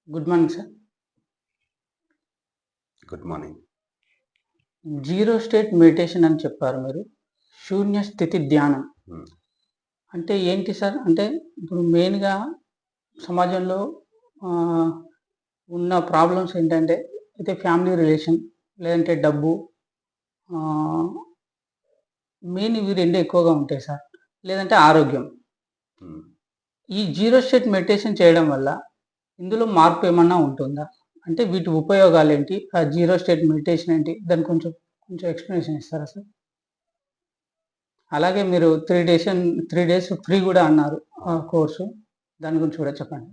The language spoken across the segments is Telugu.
Good morning sir. Good morning. Zero state meditation అని చెప్పారు మీరు. శూన్య స్థితి ధ్యానం. అంటే ఏంటి సార్? అంటే ఇప్పుడు మెయిన్‌గా సమాజంలో ఉన్న ప్రాబ్లమ్స్ ఏంటంటే అయితే ఫ్యామిలీ రిలేషన్ లేదంటే డబ్బు మెయిన్ ఇవి 2 ఎక్కువగా ఉంటాయి సార్. లేదంటే ఆరోగ్యం. ఈ జీరో స్టేట్ మెడిటేషన్ చేయడం వల్ల ఇందులో మార్పు ఏమన్నా ఉంటుందా? అంటే వీటి ఉపయోగాలేంటి? ఆ జీరో స్టేట్ మెడిటేషన్ ఏంటి? దాన్ని కొంచెం ఎక్స్‌ప్లనేషన్ ఇస్తారా సార్? అలాగే మీరు 3 డేస్ ఫ్రీ గూడా అన్నారు ఆ కోర్సు. దాని గురించి కూడా చెప్పండి.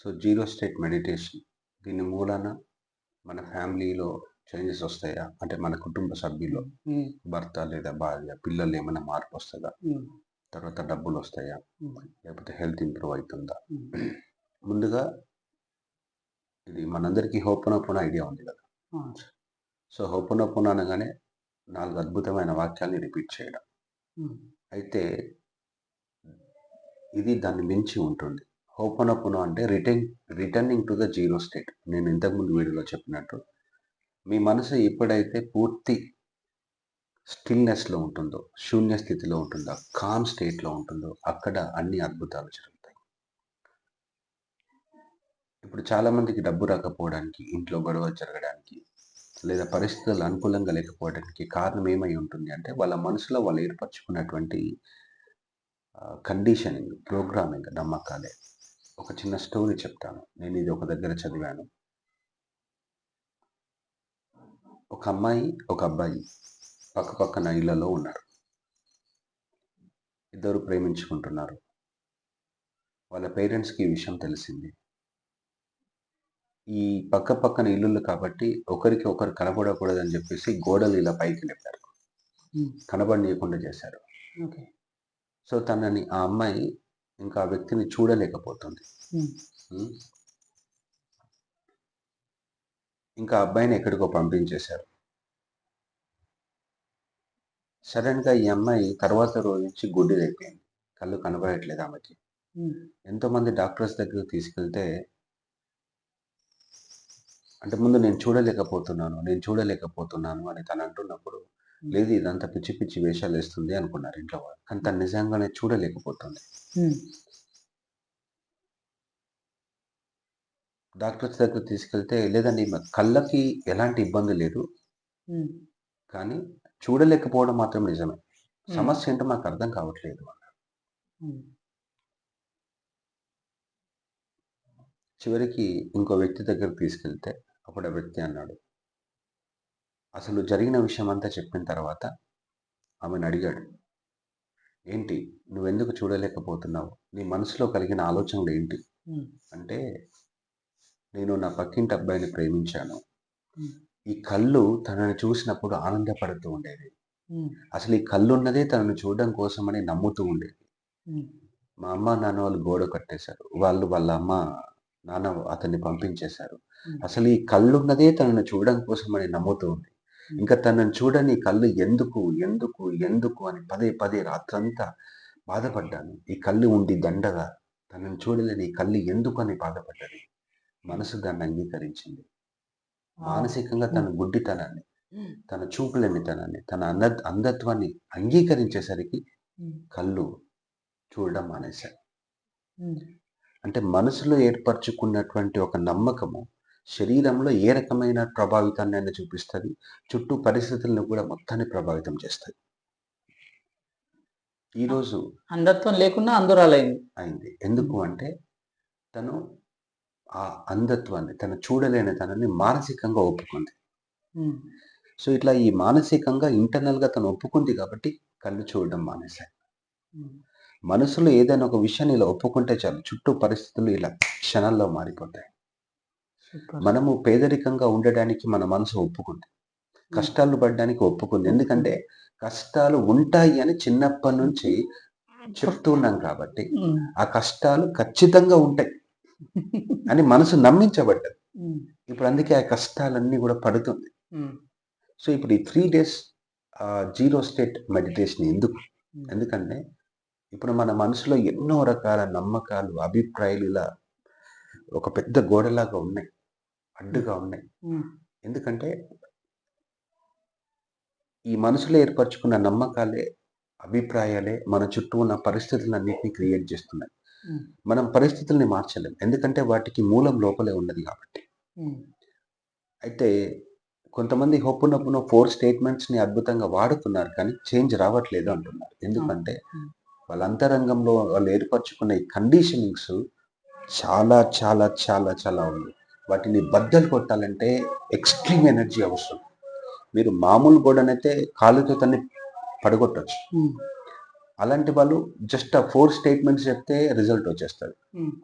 సో, జీరో స్టేట్ మెడిటేషన్ దీని మూలాన మన ఫ్యామిలీలో చేంజెస్ వస్తాయా? అంటే మన కుటుంబ సభ్యుల్లో భర్త లేదా భార్య, పిల్లలు ఏమైనా మార్పు వస్తదా? తర్వాత డబ్బులు వస్తాయా? లేకపోతే హెల్త్ ఇంప్రూవ్ అవుతుందా? ముందుగా ఇది మనందరికీ హోపోనోపోనో ఐడియా ఉంది కదా! సో, హోపోనోపోనో అనగానే 4 అద్భుతమైన వాక్యాల్ని రిపీట్ చేయడం. అయితే ఇది దాన్ని మించి ఉంటుంది. హోపోనోపోనో అంటే returning to the zero state. నేను ఇంతకుముందు వీడియోలో చెప్పినట్టు మీ మనసు ఎప్పుడైతే పూర్తి స్టిల్‌నెస్‌లో ఉంటుందో, శూన్య స్థితిలో ఉంటుందో, కామ్ స్టేట్‌లో ఉంటుందో అక్కడ అన్ని అద్భుతాలు జరుగుతాయి. ఇప్పుడు చాలామందికి డబ్బు రాకపోవడానికి, ఇంట్లో గొడవలు జరగడానికి లేదా పరిస్థితులు అనుకూలంగా లేకపోవడానికి కారణం ఏమై ఉంటుంది అంటే వాళ్ళ మనసులో వాళ్ళు ఏర్పరచుకున్నటువంటి కండిషనింగ్, ప్రోగ్రామింగ్, నమ్మకాలే. ఒక చిన్న స్టోరీ చెప్తాను. నేను ఇది ఒక దగ్గర చదివాను. ఒక అమ్మాయి, ఒక అబ్బాయి పక్కపక్కన ఇళ్లలో ఉన్నారు. ఇద్దరు ప్రేమించుకుంటున్నారు. వాళ్ళ పేరెంట్స్‌కి ఈ విషయం తెలిసింది. ఈ పక్కపక్కన ఇల్లులు కాబట్టి ఒకరికి ఒకరు కనపడకూడదని చెప్పేసి గోడలు ఇలా పైకి లేపారు. కనబడనీయకుండా చేశారు. సో, తనని ఆ అమ్మాయి ఇంకా ఆ వ్యక్తిని చూడలేకపోతుంది. ఇంకా అబ్బాయిని ఎక్కడికో పంపించేశారు. సడన్‌గా ఈ అమ్మాయి తర్వాత రోజు నుంచి గుడ్డిదైపోయింది. కళ్ళు కనబడట్లేదు ఆమెకి. ఎంతోమంది డాక్టర్స్ దగ్గరికి తీసుకెళ్తే అంటే ముందు నేను చూడలేకపోతున్నాను అని తను అంటున్నప్పుడు, లేదు ఇదంతా పిచ్చి పిచ్చి వేషాలేస్తుంది అనుకున్నారు ఇంట్లో వాళ్ళు. కానీ తను నిజంగానే చూడలేకపోతుంది. డాక్టర్స్ దగ్గరికి తీసుకెళ్తే లేదండి కళ్ళకి ఎలాంటి ఇబ్బంది లేదు. కానీ చూడలేకపోవడం మాత్రం నిజమే. సమస్య ఏంటో మాకు అర్థం కావట్లేదు అన్నారు. చివరికి ఇంకో వ్యక్తి దగ్గరికి తీసుకెళ్తే అప్పుడు ఆ వ్యక్తి అన్నాడు, అసలు జరిగిన విషయం అంతా చెప్పిన తర్వాత ఆమెను అడిగాడు, ఏంటి నువ్వెందుకు చూడలేకపోతున్నావు? నీ మనసులో కలిగిన ఆలోచనలు ఏంటి? అంటే నేను నా పక్కింటి అబ్బాయిని ప్రేమించాను. ఈ కళ్ళు తనని చూసినప్పుడు ఆనందపడుతూ ఉండేది. అసలు ఈ కళ్ళు ఉన్నదే తనను చూడడం కోసమని నమ్ముతూ ఉండేది. మా అమ్మ నాన్న వాళ్ళు గోడ కట్టేశారు. వాళ్ళ అమ్మ నాన్న అతన్ని పంపించేశారు. అసలు ఈ కళ్ళున్నదే తనను చూడడం కోసమని నమ్ముతూ ఉంది. ఇంకా తనను చూడని కళ్ళు ఎందుకు అని పదే పదే రాత్రంతా బాధపడ్డాను. ఈ కళ్ళు ఉండి దండగా తనను చూడలేని ఈ కళ్ళు ఎందుకు అని బాధపడ్డది. మనసు దాన్ని అంగీకరించింది. మానసికంగా తన గుడ్డితనాన్ని, తన చూపులేనితనాన్ని, తన అంధత్వాన్ని అంగీకరించేసరికి కళ్ళు చూడడం మానేశారు. అంటే మనసులో ఏర్పరచుకున్నటువంటి ఒక నమ్మకము శరీరంలో ఏ రకమైన ప్రభావితాన్ని అయినా చూపిస్తుంది. చుట్టూ పరిస్థితులను కూడా మొత్తాన్ని ప్రభావితం చేస్తుంది. ఈరోజు అంధత్వం లేకుండా అయింది. ఎందుకు అంటే తను ఆ అంధత్వాన్ని, తను చూడలేని తనని మానసికంగా ఒప్పుకుంది. సో ఇట్లా ఈ మానసికంగా ఇంటర్నల్గా తను ఒప్పుకుంది కాబట్టి కళ్ళు చూడడం మానేశాయి. మనసులో ఏదైనా ఒక విషయాన్ని ఇలా ఒప్పుకుంటే చాలు, చుట్టూ పరిస్థితులు ఇలా క్షణాల్లో మారిపోతాయి. మనము పేదరికంగా ఉండడానికి మన మనసు ఒప్పుకుంది, కష్టాలు పడడానికి ఒప్పుకుంది. ఎందుకంటే కష్టాలు ఉంటాయి అని చిన్నప్పటి నుంచి చెప్తున్నాం కాబట్టి ఆ కష్టాలు ఖచ్చితంగా ఉంటాయి అని మనసు నమ్మించబడ్డది. ఇప్పుడు అందుకే ఆ కష్టాలన్నీ కూడా పడుతుంది. సో ఇప్పుడు ఈ 3 డేస్ జీరో స్టేట్ మెడిటేషన్ ఎందుకంటే ఇప్పుడు మన మనసులో ఎన్నో రకాల నమ్మకాలు, అభిప్రాయాలు ఇలా ఒక పెద్ద గోడలాగా ఉన్నాయి. అడ్డుగా ఉన్నాయి. ఎందుకంటే ఈ మనసులో ఏర్పరచుకున్న నమ్మకాలే, అభిప్రాయాలే మన చుట్టూ ఉన్న పరిస్థితులన్నిటిని క్రియేట్ చేస్తున్నాయి. మనం పరిస్థితుల్ని మార్చలేం. ఎందుకంటే వాటికి మూలం లోపలే ఉన్నది కాబట్టి. అయితే కొంతమంది హొప్పునొప్పున 4 స్టేట్మెంట్స్‌ని అద్భుతంగా వాడుతున్నారు. కానీ చేంజ్ రావట్లేదు అంటున్నారు. ఎందుకంటే వాళ్ళ అంతరంగంలో వాళ్ళు ఏర్పరచుకున్న ఈ కండిషనింగ్స్ చాలా చాలా చాలా చాలా ఉంది. వాటిని బద్దలు కొట్టాలంటే ఎక్స్‌ట్రీమ్ ఎనర్జీ అవసరం. మీరు మామూలు గోడనైతే కాళ్ళతో తన్ని పడగొట్టొచ్చు. అలాంటి వాళ్ళు జస్ట్ ఆ 4 స్టేట్మెంట్స్ చెప్తే రిజల్ట్ వచ్చేస్తది.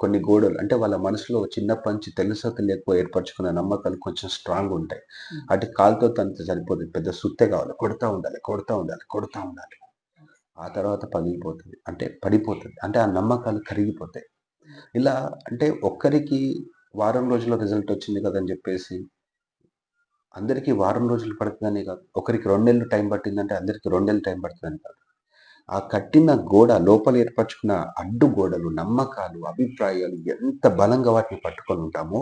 కొన్ని గోడలు అంటే వాళ్ళ మనసులో చిన్నప్పటి నుంచి తెలుసో తెలియకో ఏర్పరచుకున్న నమ్మకాలు కొంచెం స్ట్రాంగ్ ఉంటాయి. అటు కాలుతో తంతే సరిపోదు. పెద్ద సుత్తే కావాలి. కొడతా ఉండాలి, కొడతా ఉండాలి, కొడతా ఉండాలి. ఆ తర్వాత పగిలిపోతది. అంటే పడిపోతది. అంటే ఆ నమ్మకాలు కరిగిపోతాయి. ఇలా అంటే ఒక్కరికి వారం రోజుల్లో రిజల్ట్ వచ్చింది కదని చెప్పేసి అందరికీ వారం రోజులు పడుతుందని కాదు. ఒకరికి 2 నెలలు టైం పట్టిందంటే అందరికి 2 నెలలు టైం పడుతుందని కాదు. ఆ కట్టిన గోడ లోపల ఏర్పరచుకున్న అడ్డు గోడలు, నమ్మకాలు, అభిప్రాయాలు ఎంత బలంగా వాటిని పట్టుకొని ఉంటామో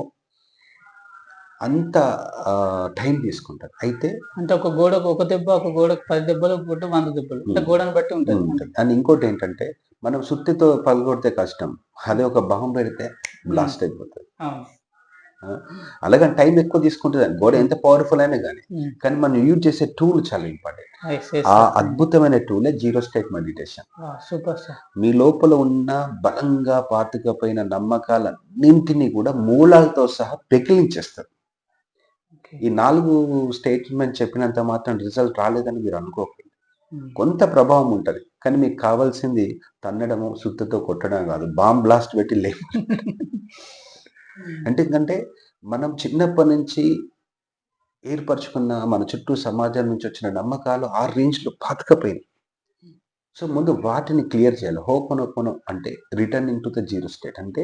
అంత టైం తీసుకుంటది. అయితే అంటే ఒక గోడకు ఒక దెబ్బ, ఒక గోడకు 10 దెబ్బలు, ఒక గోడ 100 దెబ్బలు. అంటే గోడను బట్టి ఉంటుంది. అండ్ ఇంకోటి ఏంటంటే మనం సుత్తితో పగలగొడితే కష్టం. అదే ఒక బాంబు పెడితే బ్లాస్ట్ అయిపోతది. అలాగని టైం ఎక్కువ తీసుకుంటది. గోడ ఎంత పవర్ఫుల్ అయినా కానీ మనం యూజ్ చేసే టూల్ చాలా ఇంపార్టెంట్. ఆ అద్భుతమైన టూలే zero state meditation. Super sir. మీ లోపల ఉన్న బలంగా పాతుకపోయిన నమ్మకాలన్నింటినీ కూడా మూలాలతో సహా పెకిలించేస్తారు. ఈ 4 స్టేట్మెంట్ చెప్పినంత మాత్రం రిజల్ట్ రాలేదని మీరు అనుకోకండి. కొంత ప్రభావం ఉంటది. కానీ మీకు కావాల్సింది తన్నడము, సుత్తితో కొట్టడం కాదు. బాంబ్ బ్లాస్ట్ పెట్టి ఎందుకంటే మనం చిన్నప్పటి నుంచి ఏర్పరచుకున్న మన చుట్టూ సమాజం నుంచి వచ్చిన నమ్మకాలు ఆ రేంజ్‌లో పాతుకుపోయినాయి. సో ముందు వాటిని క్లియర్ చేయాలి. హోపోనోపోనో అంటే returning to the zero state. అంటే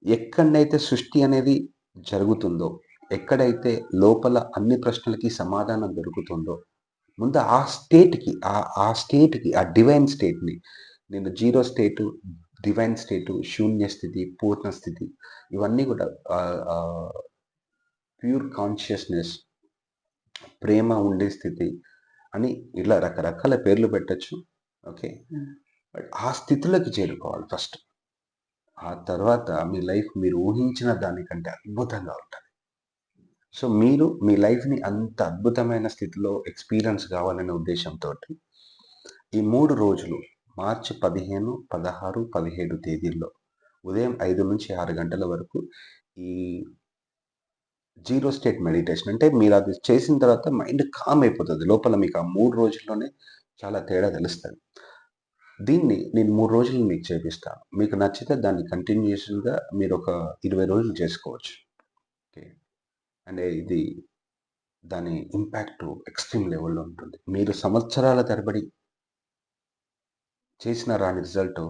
ఎక్కడనైతే సృష్టి అనేది జరుగుతుందో, ఎక్కడైతే లోపల అన్ని ప్రశ్నలకి సమాధానం దొరుకుతుందో, ముందు ఆ స్టేట్‌కి ఆ డివైన్ స్టేట్‌ని నేను జీరో స్టేటు, డివైన్ స్టేటు, శూన్య స్థితి, పూర్ణ స్థితి ఇవన్నీ కూడా ప్యూర్ కాన్షియస్‌నెస్, ప్రేమ ఉండే స్థితి అని ఇలా రకరకాల పేర్లు పెట్టొచ్చు. ఓకే. బట్ ఆ స్థితిలోకి చేరుకోవాలి ఫస్ట్. ఆ తర్వాత మీ లైఫ్ మీరు ఊహించిన దానికంటే అద్భుతంగా ఉంటది. సో మీరు మీ లైఫ్‌ని అంత అద్భుతమైన స్థితిలో ఎక్స్‌పీరియన్స్ కావాలనే ఉద్దేశంతోటి ఈ 3 రోజులు మార్చి 15, 16, 17 తేదీల్లో ఉదయం 5-6 గంటల వరకు ఈ జీరో స్టేట్ మెడిటేషన్ అంటే మీరు అది చేసిన తర్వాత మైండ్ కామ్ అయిపోతది. లోపల మీకు ఆ 3 రోజుల్లోనే చాలా తేడా తెలుస్తది. దీన్ని నేను 3 రోజులు మీకు చేపిస్తాను. మీకు నచ్చితే దాన్ని కంటిన్యూయస్‌గా మీరు ఒక 20 రోజులు చేసుకోవచ్చు. ఓకే. అంటే ఇది దాని ఇంపాక్ట్ ఎక్స్‌ట్రీమ్ లెవెల్‌లో ఉంటుంది. మీరు సంవత్సరాల తరబడి చేసిన రాని రిజల్ట్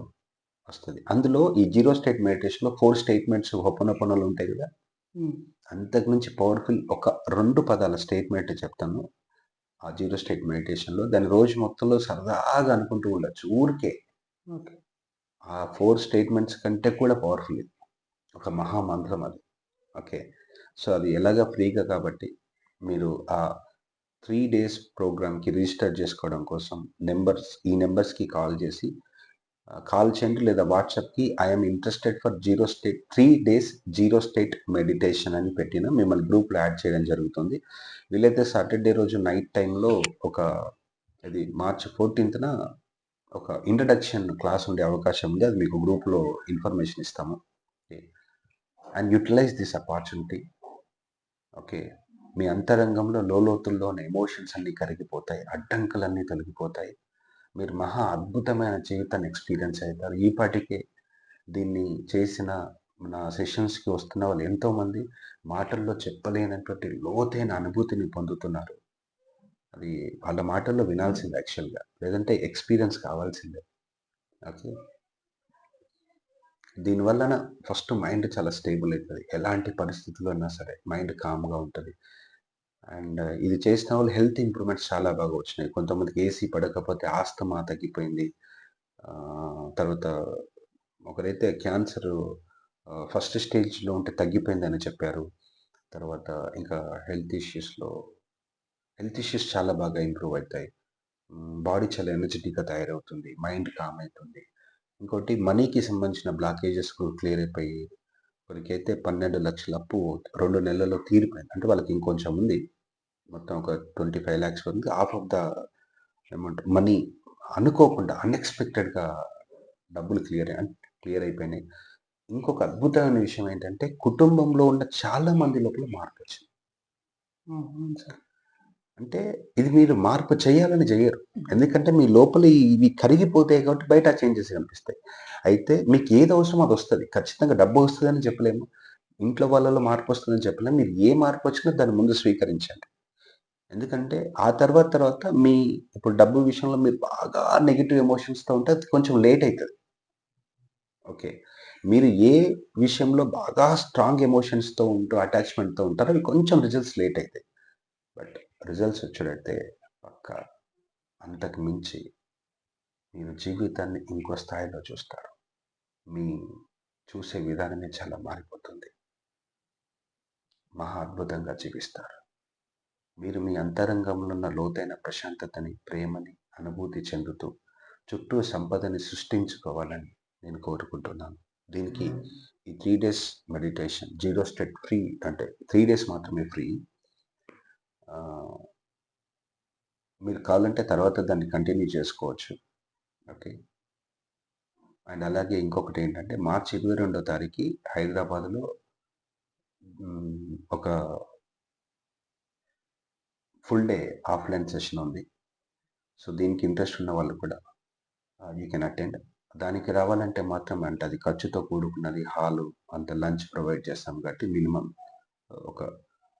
వస్తది. అందులో ఈ జీరో స్టేట్ మెడిటేషన్‌లో 4 స్టేట్మెంట్స్ హోపోనోపోనోలో ఉంటాయి కదా! అంతకు మించి పవర్‌ఫుల్ ఒక 2 పదాల స్టేట్మెంట్ చెప్తాను. ఆ జీరో స్టేట్ మెడిటేషన్‌లో దాన్ని రోజు మొత్తంలో సరదాగా అనుకుంటూ ఉండొచ్చు. ఊరికే. ఆ 4 స్టేట్మెంట్స్ కంటే కూడా పవర్‌ఫుల్ ఇది. ఒక మహామంత్రం అది. ఓకే. సో అది ఎలాగా ఫ్రీగా కాబట్టి మీరు ఆ 3 డేస్ ప్రోగ్రామ్‌కి రిజిస్టర్ చేసుకోవడం కోసం ఈ నంబర్స్‌కి కాల్ చేసి కాల్ చేయండి లేదా వాట్సాప్‌కి I am interested for 3 days zero state meditation అని పెట్టిన మిమ్మల్ని గ్రూప్‌లో యాడ్ చేయడం జరుగుతుంది. వీలైతే సాటర్‌డే రోజు నైట్ టైమ్‌లో ఇది మార్చ్ 14థ్‌న ఒక ఇంట్రడక్షన్ క్లాస్ ఉండే అవకాశం ఉంది. అది మీకు గ్రూప్‌లో ఇన్ఫర్మేషన్ ఇస్తాము. Okay. And utilize this opportunity. Okay. మీ అంతరంగంలో లోతుల్లోని ఎమోషన్స్ అన్నీ కరిగిపోతాయి. అడ్డంకులన్నీ తొలగిపోతాయి. మీరు మహా అద్భుతమైన జీవితాన్ని ఎక్స్‌పీరియన్స్ అవుతారు. ఈ పాటికే దీన్ని చేసిన మన సెషన్స్‌కి వస్తున్న వాళ్ళు ఎంతోమంది మాటల్లో చెప్పలేనటువంటి లోతైన అనుభూతిని పొందుతున్నారు. అది వాళ్ళ మాటల్లో వినాల్సిందే యాక్చువల్‌గా. లేదంటే ఎక్స్‌పీరియన్స్ కావాల్సిందే. ఓకే. దీనివల్లన ఫస్ట్ మైండ్ చాలా స్టేబుల్ అయితది. ఎలాంటి పరిస్థితుల్లో ఉన్నా సరే మైండ్ కామ్‌గా ఉంటది. అండ్ ఇది చేసిన వాళ్ళు హెల్త్ ఇంప్రూవ్‌మెంట్స్ చాలా బాగా వచ్చినాయి. కొంతమందికి ఏసీ పడకపోతే ఆస్తమా తగ్గిపోయింది. తర్వాత ఒకరైతే క్యాన్సరు ఫస్ట్ స్టేజ్లో ఉంటే తగ్గిపోయిందని చెప్పారు. తర్వాత ఇంకా హెల్త్ ఇష్యూస్ చాలా బాగా ఇంప్రూవ్ అవుతాయి. బాడీ చాలా ఎనర్జెటిక్గా తయారవుతుంది, మైండ్ కామ్ అవుతుంది. ఇంకోటి మనీకి సంబంధించిన బ్లాకేజెస్ కూడా క్లియర్ అయిపోయి ఒకరికైతే 12 లక్షల అప్పు 2 నెలల్లో తీరిపోయింది. అంటే వాళ్ళకి ఇంకొంచెం ఉంది. మొత్తం ఒక 25 lakhs ఉంది. హాఫ్ ఆఫ్ ద ఏమంటారు మనీ అనుకోకుండా అన్ఎక్స్పెక్టెడ్గా డబ్బులు క్లియర్ అయిపోయినాయి. ఇంకొక అద్భుతమైన విషయం ఏంటంటే కుటుంబంలో ఉన్న చాలా మంది లోపల మార్పు వచ్చింది. అవును సార్. అంటే ఇది మీరు మార్పు చేయాలని చేయరు. ఎందుకంటే మీ లోపల ఇవి కరిగిపోతాయి కాబట్టి బయట చేంజెస్ కనిపిస్తాయి. అయితే మీకు ఏది అవసరమో అది వస్తది. ఖచ్చితంగా డబ్బు వస్తదని చెప్పలేము. ఇంట్లో వాళ్ళలో మార్పు వస్తుందని చెప్పలేము. మీరు ఏ మార్పు వచ్చినా దాన్ని ముందు స్వీకరించండి. ఎందుకంటే ఆ తర్వాత మీ ఇప్పుడు డబ్బు విషయంలో మీరు బాగా నెగెటివ్ ఎమోషన్స్‌తో ఉంటే అది కొంచెం లేట్ అయితది. ఓకే. మీరు ఏ విషయంలో బాగా స్ట్రాంగ్ ఎమోషన్స్‌తో ఉంటూ అటాచ్‌మెంట్‌తో ఉంటారో అవి కొంచెం రిజల్ట్స్ లేట్ అయితాయి. బట్ రిజల్ట్స్ వచ్చేటట్టే పక్కా అంతకు మించి మీరు జీవితాన్ని ఇంకో స్థాయిలో చూస్తారు. మీ చూసే విధానమే చాలా మారిపోతుంది. మహా అద్భుతంగా జీవిస్తారు. మీరు మీ అంతరంగంలో ఉన్న లోతైన ప్రశాంతతని, ప్రేమని అనుభూతి చెందుతూ చుట్టూ సంపదని సృష్టించుకోవాలని నేను కోరుకుంటున్నాను. దీనికి ఈ 3 డేస్ మెడిటేషన్ 0 స్టేట్ ఫ్రీ, అంటే 3 డేస్ మాత్రమే ఫ్రీ. మీరు కావాలంటే తర్వాత దాన్ని కంటిన్యూ చేసుకోవచ్చు. ఓకే. అండ్ అలాగే ఇంకొకటి ఏంటంటే మార్చి 22వ తారీఖు హైదరాబాద్‌లో ఒక ఫుల్ డే ఆఫ్‌లైన్ సెషన్ ఉంది. సో, దీనికి ఇంట్రెస్ట్ ఉన్న వాళ్ళు కూడా యూ కెన్ అటెండ్. దానికి రావాలంటే మాత్రం అంటే అది ఖర్చుతో కూడుకున్నది. హాలు అంత లంచ్ ప్రొవైడ్ చేస్తాం కాబట్టి మినిమమ్ ఒక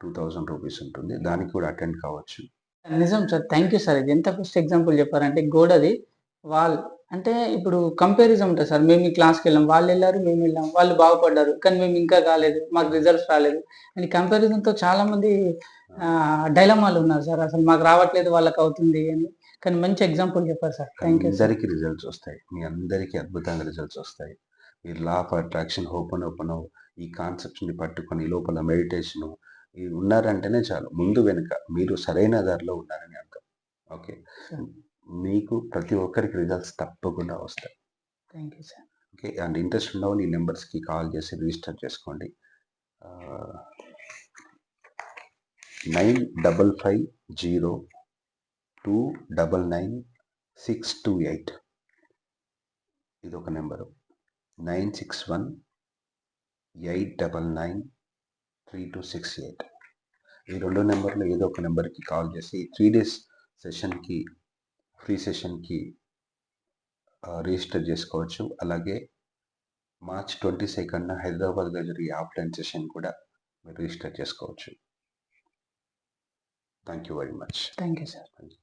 2000 రూపీస్ ఉంటుంది. దానికి కూడా అటెండ్ కావచ్చు. నిజం సార్. Thank you sir. ఇది ఎంత బెస్ట్ ఎగ్జాంపుల్ చెప్పారంటే గోడది వాల్ అంటే ఇప్పుడు కంపారిజన్ ఉంటది సార్. మేము ఈ క్లాస్‌కెళ్ళాం. వాళ్ళెళ్లారు, మేమెళ్ళాం. వాళ్ళు బాగుపడ్డారు. కానీ మేము ఇంకా కాలేదు. మాకు రిజల్ట్స్ రాలేదు. అని కంపారిజన్‌తో చాలామంది డైలమాలో ఉన్నారు సార్. అసలు మాకు రావట్లేదు వాళ్ళకవుతుంది అని. కానీ మంచి ఎగ్జాంపుల్ చెప్పారు సార్. Thank you sir. అందరికీ రిజల్ట్స్ వస్తాయి. మీ అందరికీ అద్భుతంగా రిజల్ట్స్ వస్తాయి. మీరు లా ఆఫ్ అట్రాక్షన్, హోపోనోపోనో ఈ కాన్సెప్ట్స్‌ని పట్టుకొని లోపల మెడిటేషను ఇవి ఉన్నారంటేనే చాలు. ముందు వెనుక మీరు సరైన దారిలో ఉన్నారని అర్థం. ఓకే. సార్. మీకు ప్రతి ఒక్కరికి రిజల్ట్స్ తప్పకుండా వస్తాయి. Thank you sir. Okay. And interest ఉన్నవాళ్ళు ఈ నెంబర్స్‌కి కాల్ చేసి రిజిస్టర్ చేసుకోండి. 9550299628 ఇదొక నెంబరు. 9618993268 ఈ 2 నెంబర్‌లో ఏదో ఒక నెంబర్‌కి కాల్ చేసి 3 డేస్ సెషన్‌కి ఫ్రీ సెషన్‌కి రిజిస్టర్ చేసుకోవచ్చు. అలాగే మార్చ్ 22న హైదరాబాద్‌లో జరిగే ఆఫ్‌లైన్ సెషన్ కూడా మీరు రిజిస్టర్ చేసుకోవచ్చు. Thank you very much. Thank you sir. Thank you.